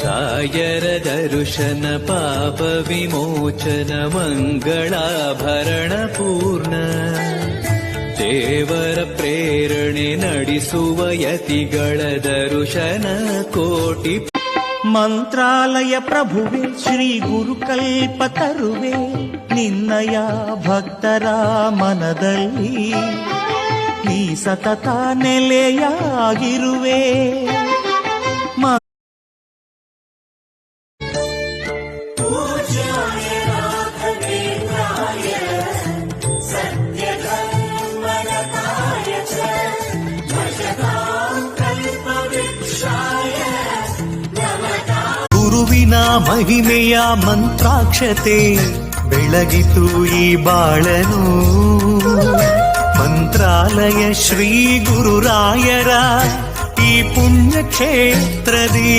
ರಾಯರ ದರ್ಶನ ಪಾಪ ವಿಮೋಚನ ಮಂಗಳಾಭರಣ ಪೂರ್ಣ ದೇವರ ಪ್ರೇರಣೆ ನಡೆಸುವ ಯತಿಗಳ ದರ್ಶನ ಕೋಟಿ ಮಂತ್ರಾಲಯ ಪ್ರಭುವೆ ಶ್ರೀ ಗುರುಕಲ್ಪ ತರುವೆ ನಿನ್ನಯ ಭಕ್ತರ ಮನದಲ್ಲಿ ನೀ ಸತತ ನೆಲೆಯಾಗಿರುವೆ. ಗುರುವಿನ ಮಹಿಮೆಯ ಮಂತ್ರಾಕ್ಷತೆ ಬೆಳಗಿತು ಈ ಬಾಳನು. ಮಂತ್ರಾಲಯ ಶ್ರೀ ಗುರುರಾಯರ ಈ ಪುಣ್ಯ ಕ್ಷೇತ್ರದಿ